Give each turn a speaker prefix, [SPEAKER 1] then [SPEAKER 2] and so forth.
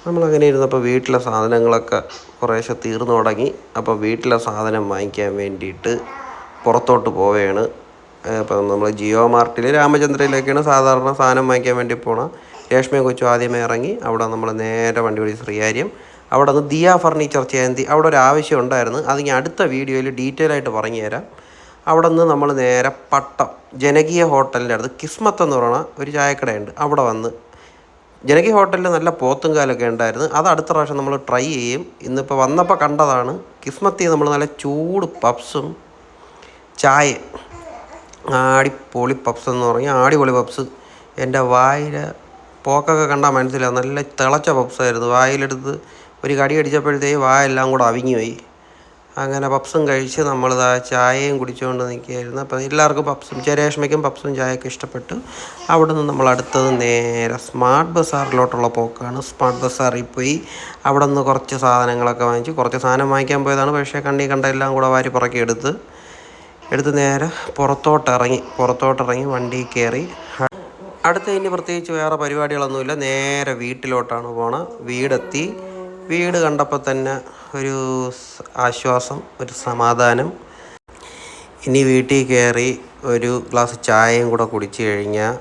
[SPEAKER 1] നമ്മളങ്ങനെ ഇരുന്നപ്പോൾ വീട്ടിലെ സാധനങ്ങളൊക്കെ കുറേശ്ശെ തീർന്നു തുടങ്ങി. അപ്പോൾ വീട്ടിലെ സാധനം വാങ്ങിക്കാൻ വേണ്ടിയിട്ട് പുറത്തോട്ട് പോവുകയാണ്. ഇപ്പം നമ്മൾ ജിയോ മാർട്ടിൽ രാമചന്ദ്രയിലേക്കാണ് സാധാരണ സാധനം വാങ്ങിക്കാൻ വേണ്ടി പോകണം. രേഷ്മയും കൊച്ചും ആദ്യമേ ഇറങ്ങി. അവിടെ നമ്മൾ നേരെ വണ്ടി പിടിച്ച് ശ്രീകാര്യം. അവിടെ നിന്ന് ദിയ ഫർണിച്ചർ ചേന്തി അവിടെ ഒരു ആവശ്യം ഉണ്ടായിരുന്നു. അത് ഞാൻ അടുത്ത വീഡിയോയിൽ ഡീറ്റെയിൽ ആയിട്ട് പറഞ്ഞു തരാം. അവിടെ നിന്ന് നമ്മൾ നേരെ പട്ടം ജനകീയ ഹോട്ടലിൻ്റെ അടുത്ത് കിസ്മത്ത് എന്ന് പറയുന്ന ഒരു ചായക്കടയുണ്ട്. അവിടെ വന്ന് ജനകീയ ഹോട്ടലിൽ നല്ല പോത്തും കാലൊക്കെ ഉണ്ടായിരുന്നു. അത് അടുത്ത പ്രാവശ്യം നമ്മൾ ട്രൈ ചെയ്യും. ഇന്നിപ്പോൾ വന്നപ്പോൾ കണ്ടതാണ്. കിസ്മത്തിൽ നമ്മൾ നല്ല ചൂട് പപ്സും ചായ, ആടിപ്പൊളി പപ്സ് എന്ന് പറഞ്ഞാൽ ആടിപൊളി പപ്സ്. എൻ്റെ വായിൽ പോക്കൊക്കെ കണ്ടാൽ മനസ്സിലാവും. നല്ല തിളച്ച പപ്സായിരുന്നു. വായിലെടുത്ത് ഒരു കടി അടിച്ചപ്പോഴത്തേക്ക് വായെല്ലാം കൂടെ അവിഞ്ഞുപോയി. അങ്ങനെ പപ്സും കഴിച്ച് നമ്മളിതാ ചായയും കുടിച്ചുകൊണ്ട് നിൽക്കുകയായിരുന്നു. അപ്പോൾ എല്ലാവർക്കും പപ്സും രേഷ്മയ്ക്കും പപ്സും ചായയൊക്കെ ഇഷ്ടപ്പെട്ടു. അവിടെ നിന്ന് നമ്മൾ അടുത്തത് നേരെ സ്മാർട്ട് ബസാറിലോട്ടുള്ള പോക്കാണ്. സ്മാർട്ട് ബസാറിൽ പോയി അവിടെ നിന്ന് കുറച്ച് സാധനങ്ങളൊക്കെ വാങ്ങിച്ചു. കുറച്ച് സാധനം വാങ്ങിക്കാൻ പോയതാണ്. പക്ഷേ കണ്ണി കണ്ട എല്ലാം കൂടെ വാരി പുറക്കി എടുത്ത് നേരെ പുറത്തോട്ടിറങ്ങി വണ്ടി കയറി. അടുത്ത് ഇനി പ്രത്യേകിച്ച് വേറെ പരിപാടികളൊന്നുമില്ല. നേരെ വീട്ടിലോട്ടാണ് പോണത്. വീടെത്തി. വീട് കണ്ടപ്പോൾ തന്നെ ഒരു ആശ്വാസം, ഒരു സമാധാനം. ഇനി വീട്ടിൽ കയറി ഒരു ഗ്ലാസ് ചായയും കൂടെ കുടിച്ചു കഴിഞ്ഞാൽ